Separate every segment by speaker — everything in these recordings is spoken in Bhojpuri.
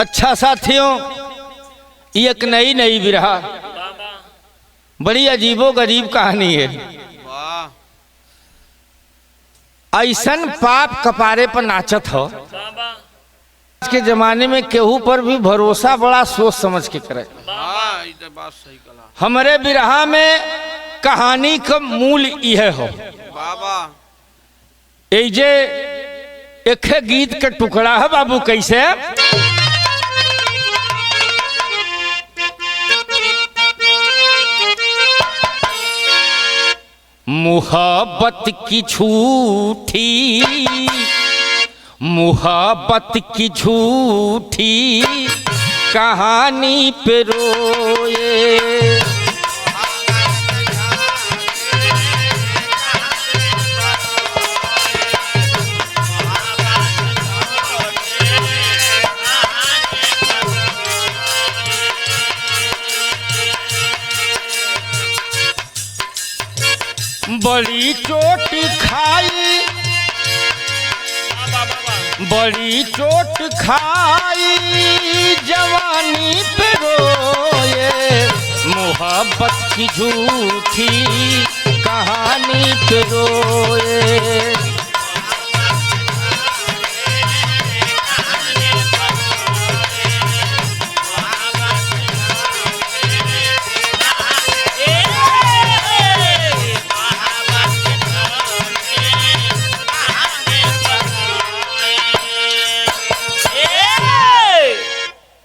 Speaker 1: अच्छा साथियों, ये एक नई बिरहा, बड़ी अजीबो गरीब कहानी है। ऐसन पाप कपारे पर नाचत हो। आज के जमाने में केहू पर भी भरोसा बड़ा सोच समझ के करे। हमारे बिरहा में कहानी का मूल यह हो। जे एक गीत का टुकड़ा है बाबू, कैसे मुहब्बत की झूठी, मुहब्बत की झूठी कहानी पे रोए। बड़ी चोट खाई, बड़ी चोट खाई जवानी पे रोए। मोहब्बत की झूठी कहानी पे रोए।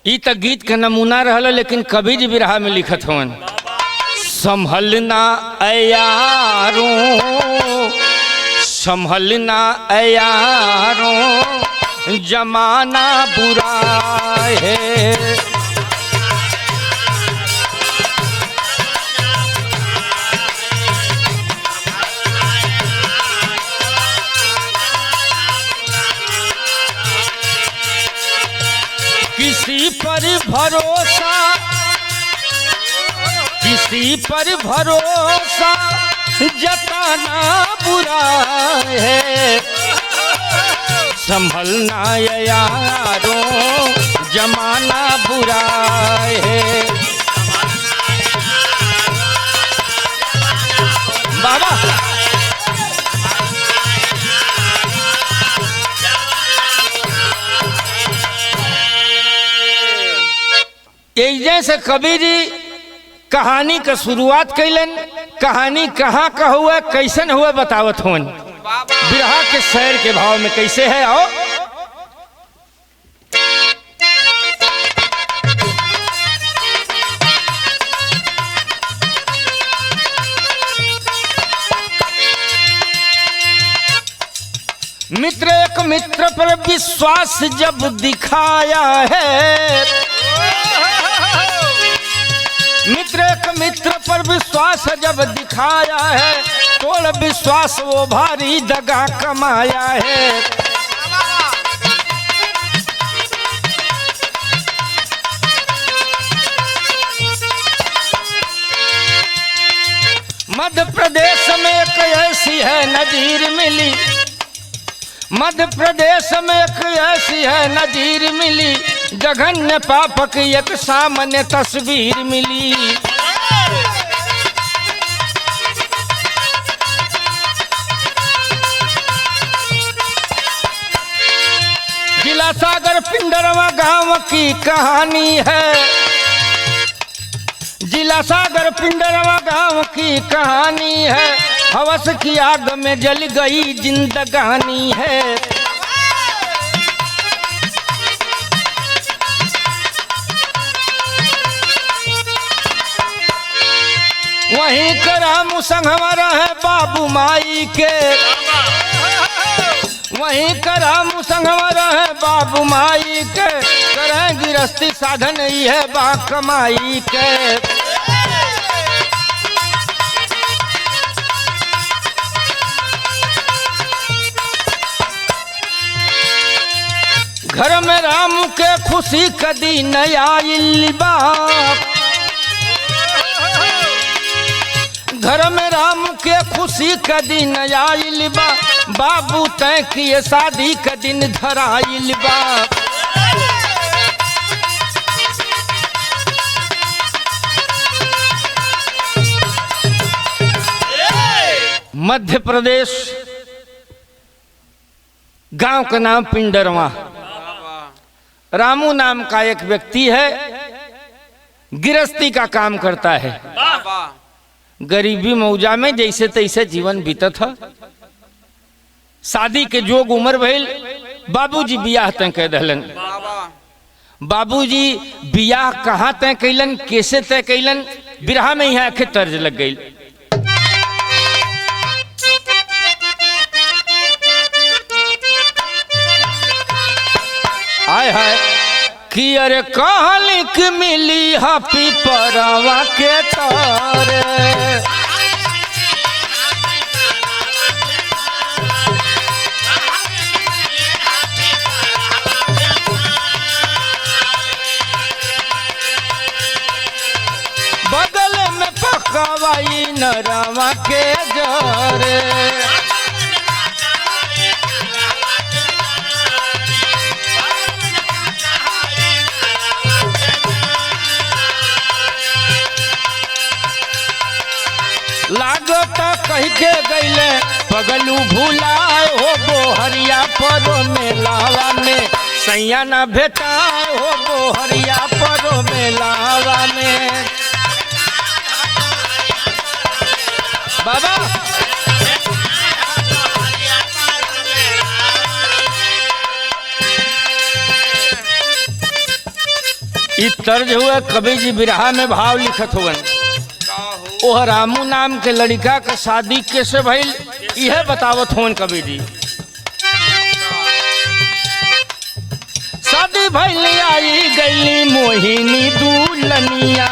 Speaker 1: ई तो गीत का नमूना रहला, लेकिन कभी जी बिरहा में लिखत हवन, संभलना यारों, संभलना यारों जमाना बुरा है। किसी पर भरोसा, किसी पर भरोसा जताना बुरा है। संभलना यारों जमाना बुरा है। बाबा यही से कबीर जी कहानी का शुरुआत कैलन। कहानी कहाँ का हुआ, कैसन हुआ बतावत होन। बिरहा के शहर के भाव में कैसे है, आओ। मित्र एक मित्र पर विश्वास जब दिखाया है, मित्र एक मित्र पर विश्वास जब दिखाया है, तोड़ विश्वास वो भारी दगा कमाया है। मध्य प्रदेश में एक ऐसी है नजीर मिली, मध्य प्रदेश में एक ऐसी है नजीर मिली, जघन्य पाप की एक सामान्य तस्वीर मिली। जिला सागर पिंडरवा गांव की कहानी है, जिला सागर पिंडरवा गांव की कहानी है। हवस की आग में जल गई जिंदगानी है। वहीं कराम संगवर है बाबू माई के, वहीं कराम संगवर है बाबू माई के। करें गिरस्ती साधन ही है बा कमाई के। घर में राम के खुशी कदी न आइल बा, घर में राम के खुशी का दिन आइल बा। बाबू तय किए शादी का दिन धराइल बा। मध्य प्रदेश, गांव का नाम पिंडरवा। रामू नाम का एक व्यक्ति है, गृहस्थी का काम करता है। गरीबी मौजा में जैसे तैसे जीवन बीतत है। शादी के जोग उम्र भइल, बाबूजी बियाह तय कह दहलन। बाबूजी बियाह कहाँ तय कैलन, कैसे तय कैलन, बिरहा में यहाँ आखे तर्ज लग गई। आय हाय कि अरे कहलिक मिली हापी परवा के तारे, बगल में पकावाई नरवा के जरे। लागत कह के गईले पगलू भूलाए हो बोहरिया परो मेलावा में, सैया न भेटाए हो बोहरिया परो मेलावा में। बाबा इस तर्ज हुआ कवि जी बिरहा में भाव लिखत हुआ। ओह रामू नाम के लड़का का शादी कैसे भइल यह बतावत होन कवि जी। शादी भइल आई गई मोहिनी दुल्हनिया,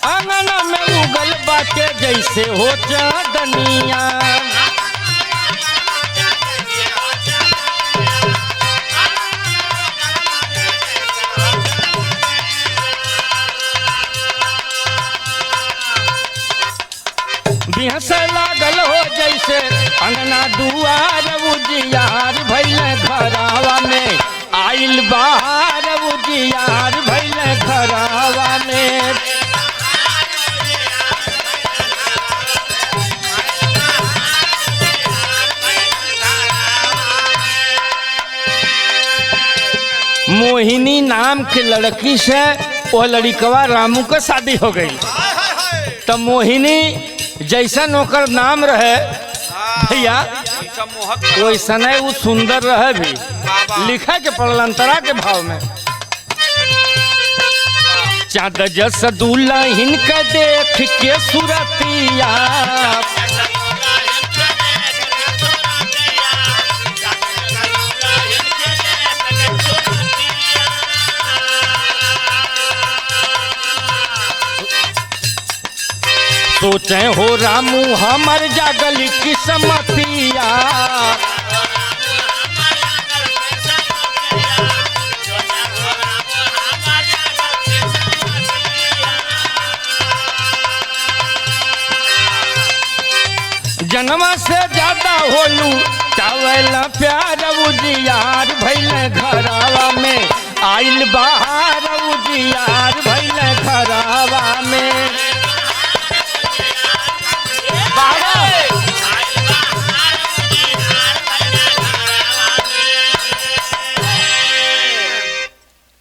Speaker 1: आंगन में उगल बाटे जैसे हो चांदनिया। बिहस लागल हो जैसे अंगना दुआर, उजियार भइल घरावा में, आइल बाहर उजियार भइल घरावा में। मोहिनी नाम के लड़की से वह लड़कवा रामू का शादी हो गई। तो मोहिनी जैसा नौकर नाम रहे भैया वैसा नहीं वो सुंदर रहे भी, लिखा के पड़लंतरा के भाव में। चाँद जस दुल्हन के देख के सुरतिया, सोचे हो रामू हमर जागल किस्मतिया। जन्मा से ज्यादा होलू चावल प्यार, उजियार भइल घरावा में, आइल बाहर उजियार भइल घरावा में।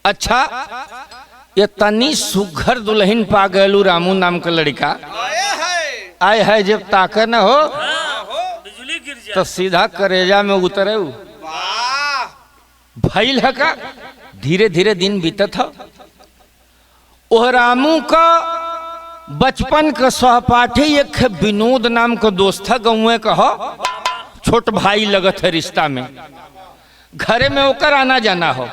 Speaker 1: अच्छा ये तनी सुघर दुल्हन पा गलू रामू नाम का लड़का। आए है जब ताकत न हो तो सीधा करेजा में उतरे। भइल है का धीरे धीरे दिन बीतत था। ओह रामू का बचपन का सहपाठी एक विनोद नाम का दोस्त था, गाँव का हो, छोट भाई लगत है रिश्ता में, घरे में होकर आना जाना हो।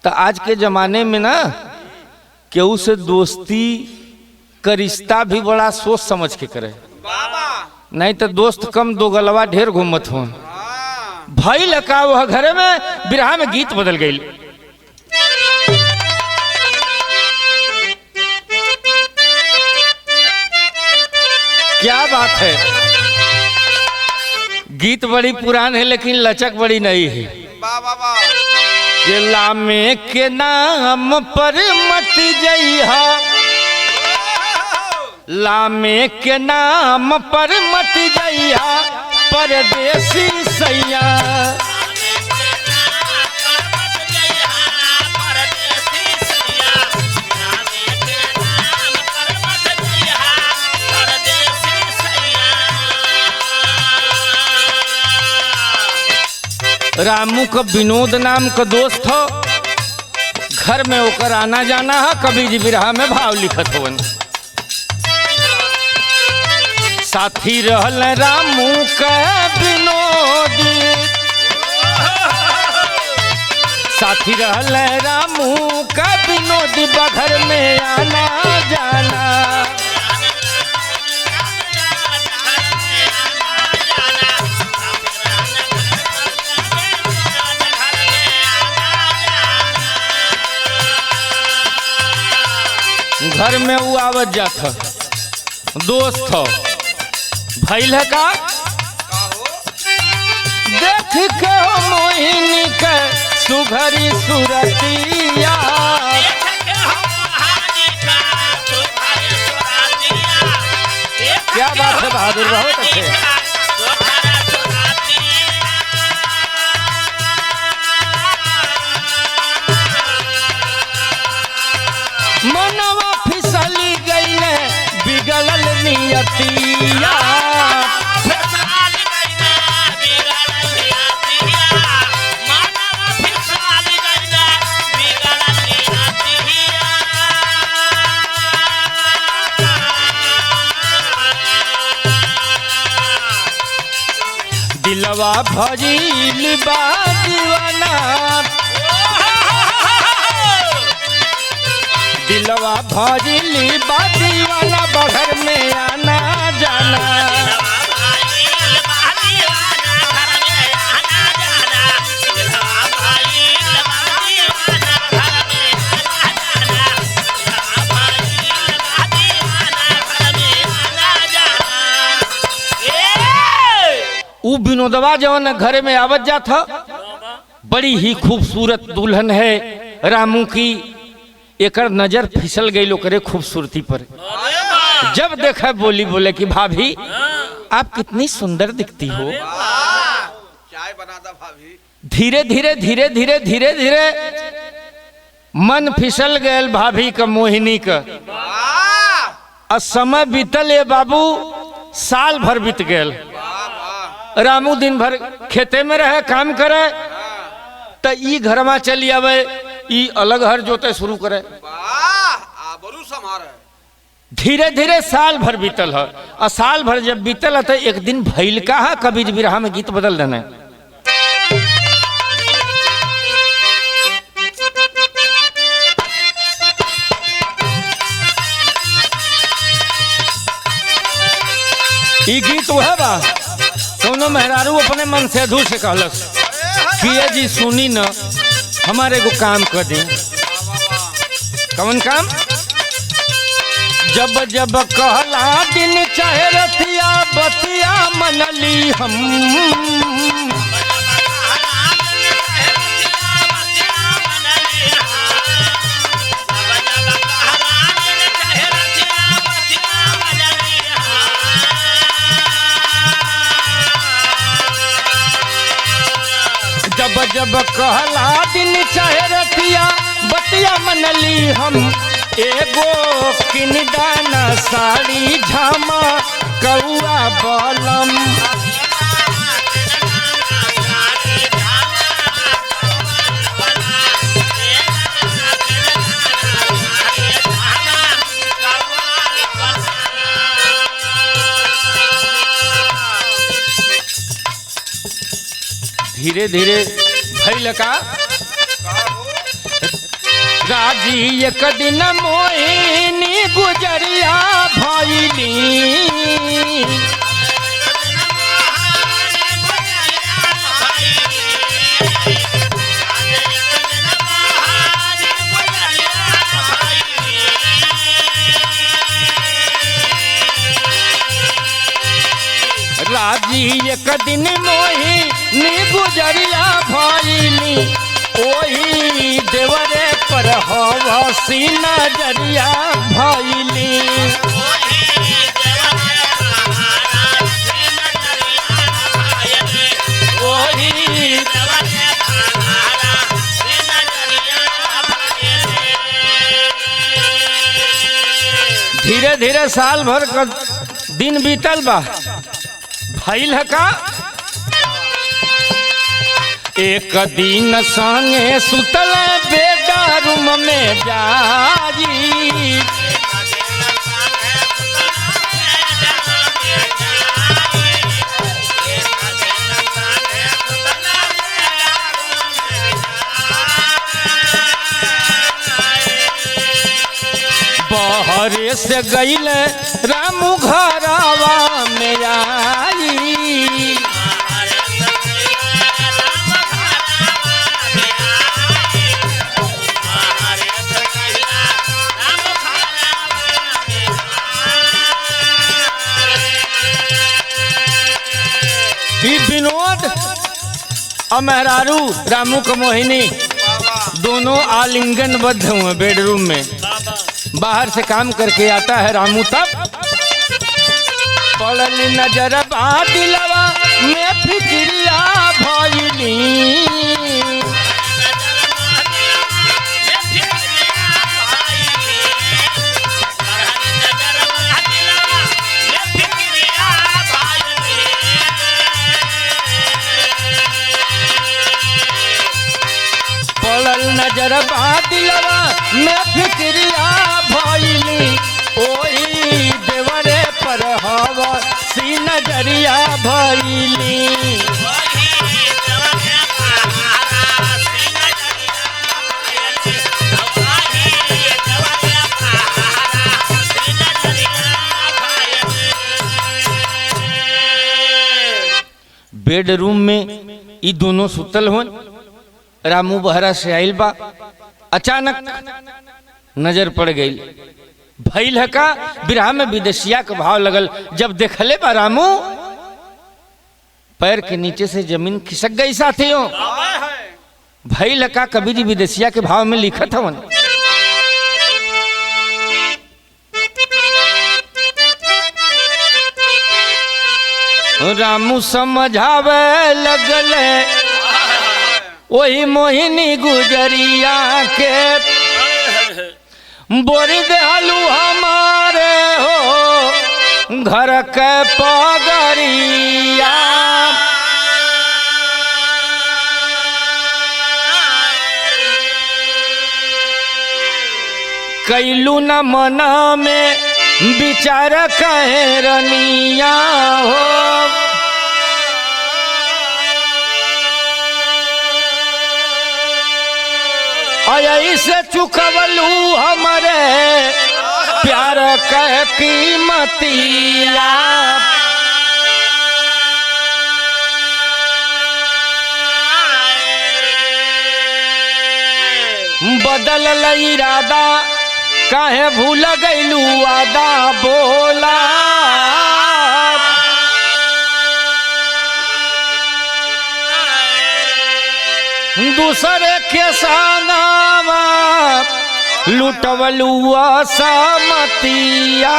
Speaker 1: तो आज के जमाने में ना केहू से दोस्ती का रिश्ता भी बड़ा सोच समझ के करे, नहीं तो दोस्त कम दो गलवा ढेर घूमत हो। भाई लगा वह घरे में बिरहा में गीत बदल गई। क्या बात है। गीत बड़ी पुरान है लेकिन लचक बड़ी नई है। ये लामे के नाम पर मत जइहा, लामे के नाम पर मत जइहा परदेसी सैया। रामू का विनोद नाम का दोस्त हो, घर में होकर आना जाना है। कभी जी बिरहा में भाव लिखत हो, साथी रहल रामू का विनोद, साथी रहल रामू का विनोद बघर में आना जाना। घर में वो आवत जाता दोस्त हो, भइल है का देख के हो मोहिनी के सुघरी सुरतिया। क्या बात है बहादुर, बहुत अच्छे। मनवा फिसली गईले बिगड़ल नियतिया, दिलवा भजिल बा दीवाना, दिलवा भजिल बा दीवाना बघर में आना जाना। उ विनोदवा जवन घर में आवत जात था, बड़ी ही खूबसूरत दुल्हन है रामू की। एकर नजर फिसल गई लोकरे खूबसूरती पर। जब देखा बोली बोले कि भाभी आप कितनी सुंदर दिखती हो।
Speaker 2: चाय बना दो भाभी।
Speaker 1: धीरे धीरे धीरे धीरे धीरे धीरे मन फिसल गए भाभी का, मोहिनी का। और समय बीतल ये बाबू, साल भर बीत गए। रामू दिन भर खेते में रहे, काम करे, तो ई घर में चली आवे, ई अलग हर जोते शुरू करे। धीरे धीरे साल भर बीतल है। और साल भर जब बीतल है तो एक दिन भइल का है, कबीर बिरहा में गीत बदल देना। ई गीत वह बा दोनों मेहरारू अपने मन से अधूर से कहलस कि ये जी सुनी न, हमारे को काम कर दे। कौन काम? जब जब कहला दिन चाहे रतिया बतिया मनली हम, जब जब कहला दिन चाहे रतिया बतिया मनली हम। एगो किन दाना साड़ी झामा कौआ बलम, धीरे धीरे भइल का राजी एक दिन मोहिनी गुजरिया भइली। राजी एक दिन मोही नी गुजरिया भइली ओही देवरे पर हवसी नजरिया भइली धीरे धीरे साल भर का दिन बीतल बा भइल है का एक दिन संगे सुतल बेडरूम में जाई बहरे से गईल रामू घरवा में आई विनोद और मेहरारू रामू का मोहिनी दोनों आलिंगनबद्ध हुए बेडरूम में बाहर से काम करके आता है रामू तब पड़ल नजर दिलवा में फिक्रिया भइली पड़ल नजर दिलवा में फिक्रिया भइली ओही देवरे पर हवसी नजरिया भइली बेडरूम में ई दोनों सुतल हो रामू बहरा से आइल बा अचानक नजर पड़ गई भइल है का बिरहा में विदेशिया के भाव लगल जब देखले बा रामू पैर के नीचे से जमीन खिसक गई साथियों भइल है का कबीर जी विदेशिया के भाव में लिखत हवन रामू समझावे लगले वही मोहिनी गुजरिया के बोरी देहलू हमारे हो घर के पगरिया कैलू न मना में विचार कहे रनिया हो ऐसे चुकवलू हमारे प्यार कह कीमतिया बदल इरादा काहे भूल गईलू आदा बोला दूसरे के सानावा लुटवलू असमतिया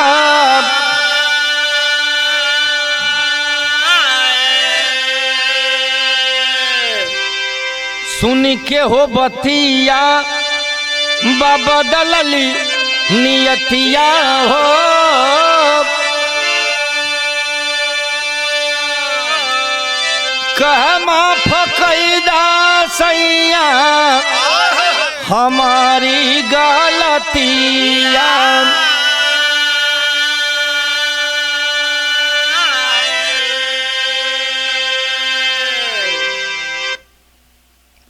Speaker 1: सुन के हो बतिया बदलली नियतिया हो कह माफ कैदा सैया हमारी गलतिया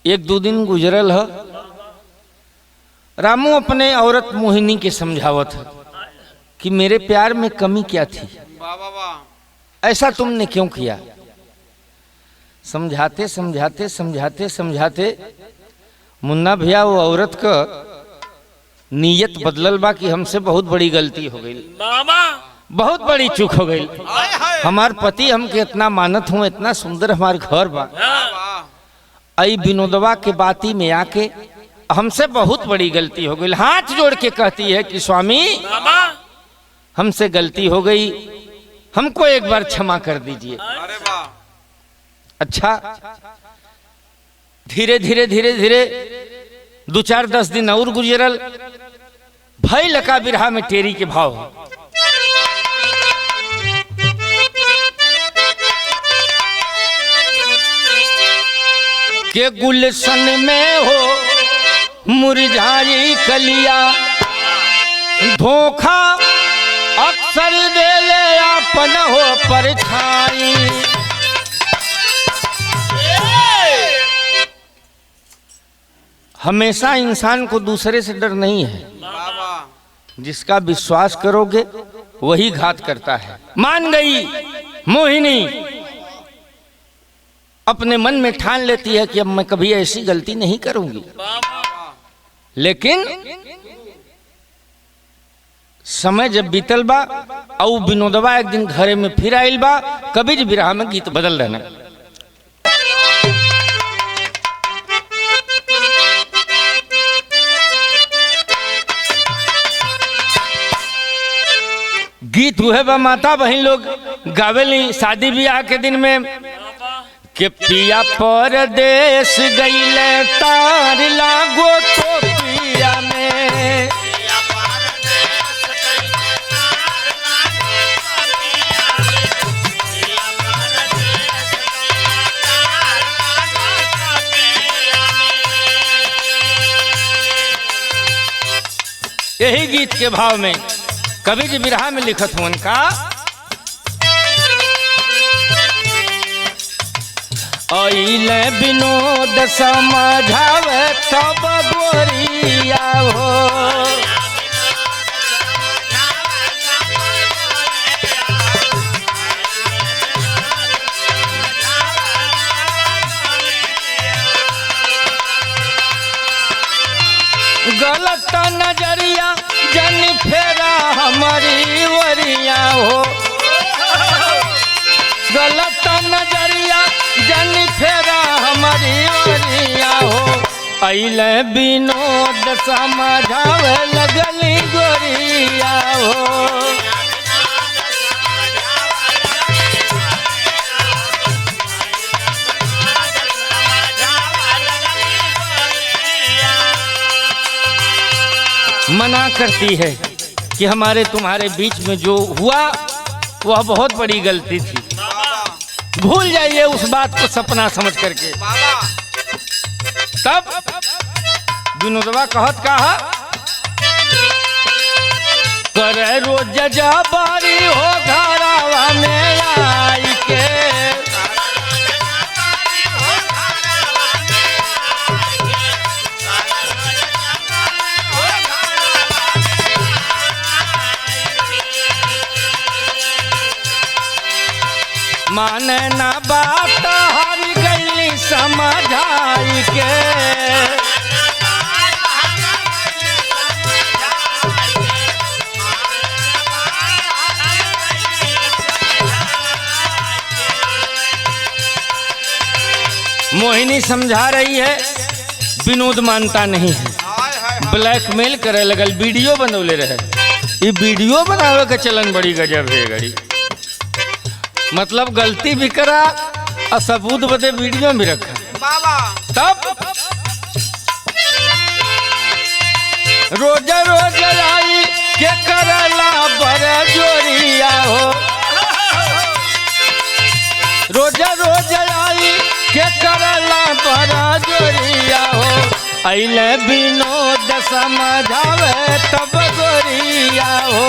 Speaker 1: एक दो दिन गुजरल है रामू अपने औरत मोहिनी के समझावत है कि मेरे प्यार में कमी क्या थी ऐसा तुमने क्यों किया समझाते समझाते समझाते समझाते मुन्ना भैया वो औरत का नीयत बदलल बा कि हमसे बहुत बड़ी गलती हो गई बहुत बड़ी चूक हो गई हमार पति हमके इतना मानत हूँ, इतना सुंदर हमार घर बा, आई विनोदवा के बाती में आके हमसे बहुत बड़ी गलती हो गई। हाथ जोड़ के कहती है कि स्वामी हमसे गलती हो गई, हमको एक बार क्षमा कर दीजिए।
Speaker 2: अरे वाह।
Speaker 1: अच्छा, धीरे धीरे धीरे धीरे 2-4-10 दिन और गुजरल, भई लका बिरहा में टेरी के भाव के गुलशन में हो मुरझाई कलिया, धोखा अक्सर दे ले अपन हो परछाई। हमेशा इंसान को दूसरे से डर नहीं है, जिसका विश्वास करोगे वही घात करता है। मान गई मोहिनी, अपने मन में ठान लेती है कि अब मैं कभी ऐसी गलती नहीं करूंगी, लेकिन समय जब बीतल बा और विनोदवा एक दिन घरे में फिर आइल बा, कबीर बिरहा में गीत बदल रहना। गीत हुए बा माता बहन लोग गावेली शादी ब्याह के दिन में कि पिया परदेश गईले तार लागो तो पिया में, यही गीत के भाव में कवि जी बिरहा में लिखत हुन का आइले विनोद समझावे तब गोरिया हो, गलत नजरिया जन फेरा हमारी वरिया हो, गलत नजरिया जन फेरा हमारी वरिया हो, अइले विनोद समझावे लगली गोरिया हो। मना करती है कि हमारे तुम्हारे बीच में जो हुआ वह बहुत बड़ी गलती थी, भूल जाइए उस बात को सपना समझ करके। तब विनोदवा कहत कहा करे रोज जबारी हो घरवा में आई के, माने ना बात हार गई समझाई के, मोहिनी समझा रही है, विनोद मानता नहीं है, ब्लैकमेल करे लगल, वीडियो बनौले रहे। ये वीडियो बनावे का चलन बड़ी गजब है गड़ी, मतलब गलती भी करा और सबूत बदे वीडियो भी रखा। तब रोज रोज आई के करला बड़ा जोरिया हो, रोज रोज आई के करला बड़ा जोरिया हो, अइले विनोद समझावे तब गोरिया हो।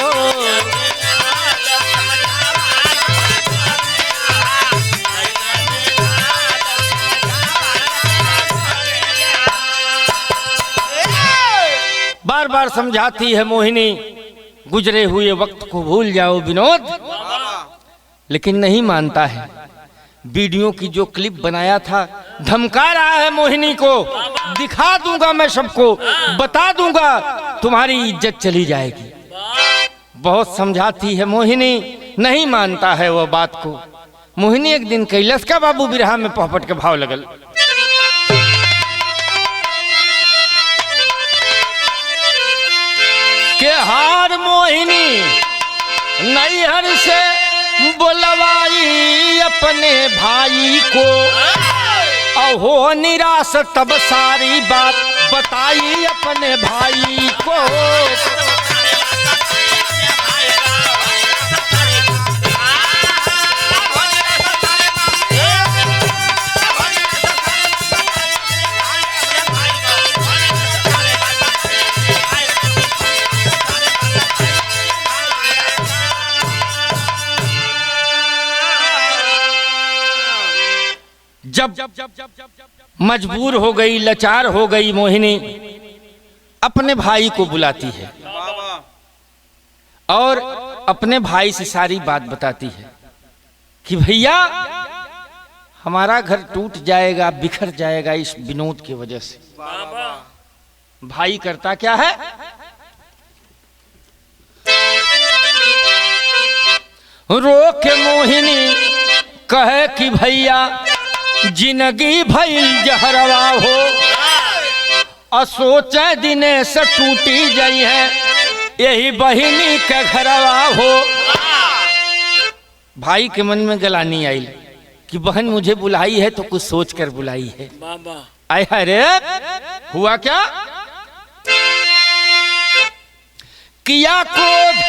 Speaker 1: बार बार समझाती है मोहिनी, गुजरे हुए वक्त को भूल जाओ विनोद, लेकिन नहीं मानता है। वीडियो की जो क्लिप बनाया था धमका रहा है मोहिनी को, दिखा दूंगा मैं सबको, बता दूंगा, तुम्हारी इज्जत चली जाएगी। बहुत समझाती है मोहिनी, नहीं मानता है वो बात को। मोहिनी एक दिन कैलाश का बाबू बिरहा में पहपट के भाव लगल। के हार मोहिनी नैहर से बुलवाई अपने भाई को, अहो निराश तब सारी बात बताई अपने भाई को। जब मजबूर हो गई, लाचार हो गई मोहिनी, अपने भाई को बुलाती है और अपने भाई से सारी बात बताती है कि भैया हमारा घर टूट जाएगा, बिखर जाएगा इस विनोद की वजह से। भाई करता क्या है, रो के मोहिनी कहे कि भैया जिंदगी भइल जहरवा हो, असोचे दिने से टूटी गई है यही बहिनी के घरवा हो। भाई के मन में गलानी आई कि बहन मुझे बुलाई है तो कुछ सोच कर बुलाई है। आय अरे हुआ क्या, किया क्रोध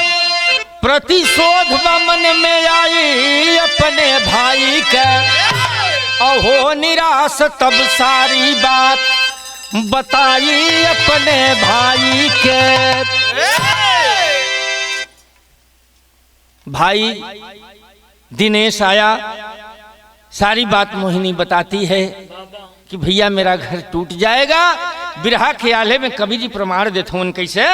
Speaker 1: प्रतिशोध मन में आई अपने भाई के, अहो निराश तब सारी बात बताई अपने भाई के। भाई दिनेश आया, सारी बात मोहिनी बताती है कि भैया मेरा घर टूट जाएगा। बिरहा के आले में कवि जी प्रमाण देते हैं कैसे,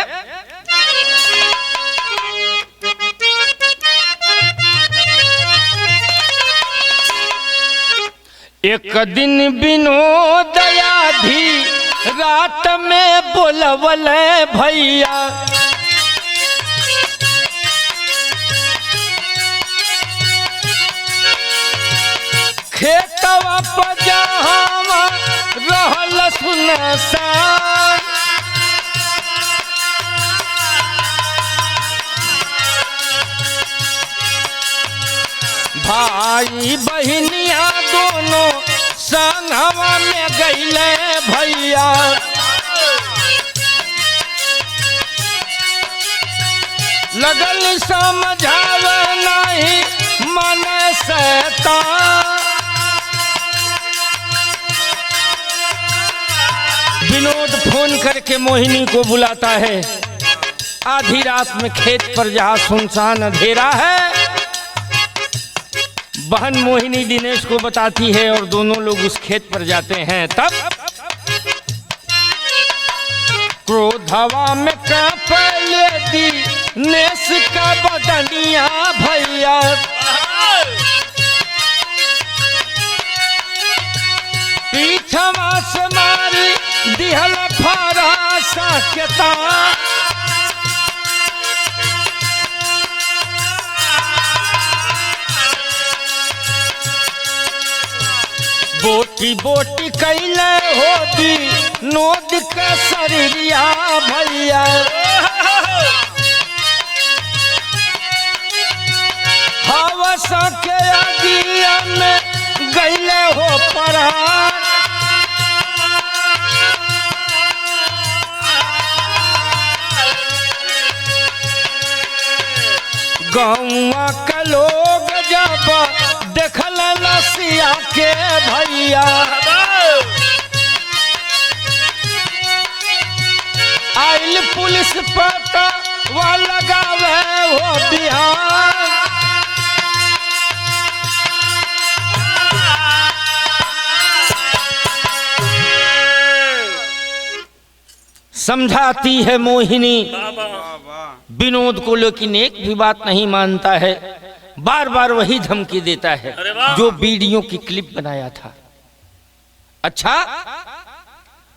Speaker 1: एक दिन विनोद आधी रात में बोलवले भैया, खेतवा पजामा रहल सुनसान, भाई बहनिया दोनों संगवा में गईले भैया, लगल समझावे नहीं मन शैतान। विनोद फोन करके मोहिनी को बुलाता है, आधी रात में खेत पर जहाँ सुनसान अंधेरा है। बहन मोहिनी दिनेश को बताती है और दोनों लोग उस खेत पर जाते हैं। तब क्रोधवा में कांपे दिनेश का बदनिया भैया, पीछवा से मारी दिहल फरासा के तार, बोटी बोटी कैले होती नोद के शरीरिया भैया, हवस के अगिया में गईले हो परान, गौवा के लोग जब देखल लसिया के भैया, आइल पुलिस पता वो लगावे हो बिहार, समझाती है मोहिनी विनोद को, लेकिन एक भी बात नहीं मानता है, बार बार वही धमकी देता है जो वीडियो की क्लिप बनाया था। अच्छा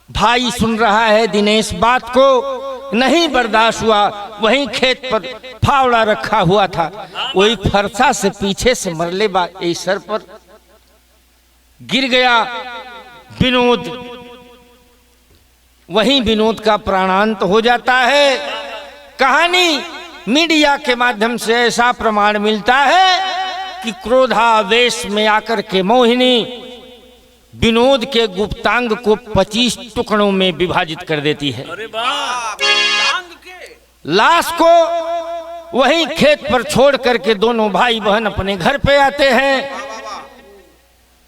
Speaker 1: भाई सुन रहा है दिनेश, बात को नहीं बर्दाश्त हुआ, वहीं खेत पर फावड़ा रखा हुआ था, वही फरसा से पीछे से मरले बा ए सर पर गिर गया विनोद। वहीं विनोद का प्राणांत हो जाता है। कहानी मीडिया के माध्यम से ऐसा प्रमाण मिलता है कि क्रोधावेश में आकर के मोहिनी विनोद के गुप्तांग को 25 टुकड़ों में विभाजित कर देती है।
Speaker 2: अरे के
Speaker 1: लाश को वहीं खेत पर छोड़ करके दोनों भाई बहन अपने घर पे आते हैं।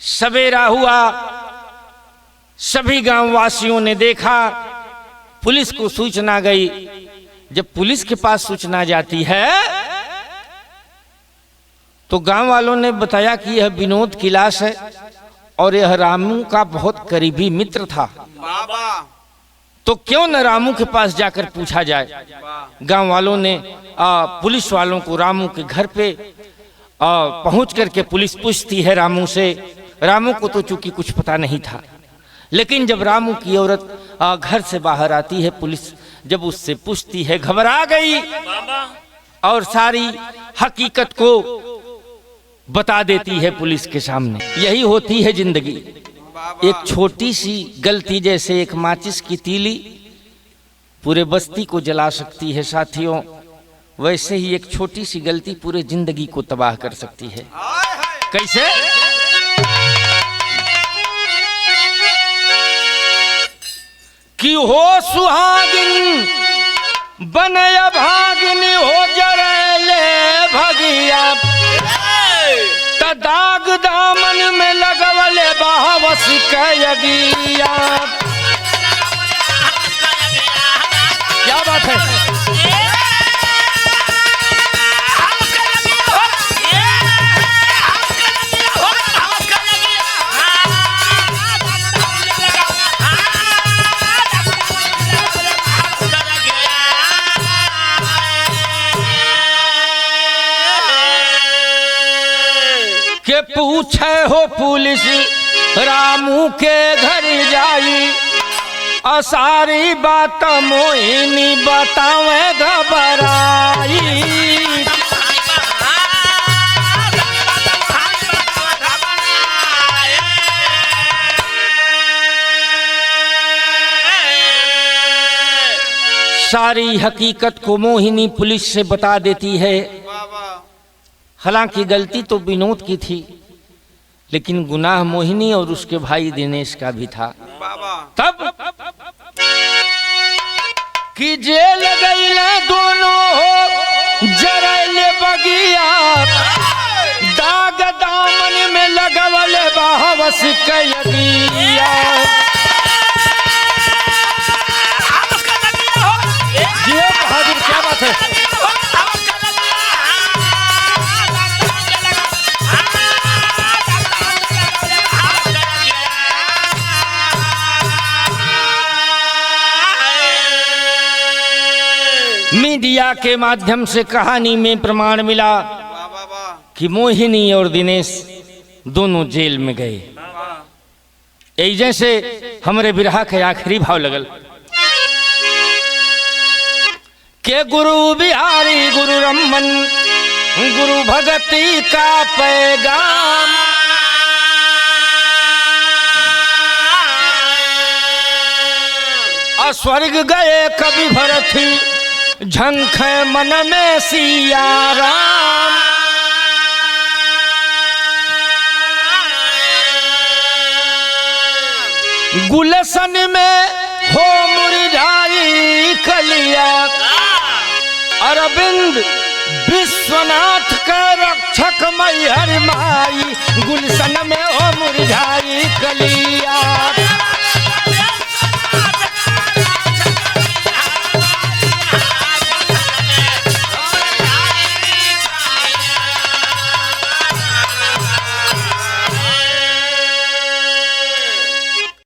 Speaker 1: सवेरा हुआ, सभी गांव वासियों ने देखा, पुलिस को सूचना गई। जब पुलिस के पास सूचना जाती है तो गांव वालों ने बताया कि यह विनोद की लाश है और यह रामू का बहुत करीबी मित्र था, तो क्यों न रामू के पास जाकर पूछा जाए। गांव वालों ने पुलिस वालों को रामू के घर पे पहुंच करके पुलिस पूछती है रामू से। रामू को तो चूंकि कुछ पता नहीं था, लेकिन जब रामू की औरत घर से बाहर आती है, पुलिस जब उससे पूछती है, घबरा गई और सारी हकीकत को बता देती है पुलिस के सामने। यही होती है जिंदगी। एक छोटी सी गलती, जैसे एक माचिस की तीली पूरे बस्ती को जला सकती है साथियों, वैसे ही एक छोटी सी गलती पूरे जिंदगी को तबाह कर सकती है। कैसे? कि हो सुहागिन बनय भागिन हो जरले भगिया, दाग दामन में लगवले बहवस कयगिया। क्या बात है? के पूछे हो पुलिस रामू के घर जाई, सारी बात मोहिनी बतावे घबराई। सारी हकीकत को मोहिनी पुलिस से बता देती है। हालांकि गलती तो विनोद की थी, लेकिन गुनाह मोहिनी और उसके भाई दिनेश का भी था। तब कि जेल गईले दोनों हो जरले बगिया, दाग दामन में लगवले बहवस कयगिया। जियो बहादुर, क्या बात है? मीडिया के माध्यम से कहानी में प्रमाण मिला कि मोहिनी और दिनेश दोनों जेल में गए। यही जैसे हमारे बिरहा के आखिरी भाव लगल के गुरु बिहारी गुरु रमन गुरु भगती का पैगाम, स्वर्ग गए कवि भरथी झंखे मन में सिया राम। गुलशन में हो मुरझाई कलिया, अरविंद विश्वनाथ का रक्षक मैहर माई, गुलशन में हो मुरझाई कलिया।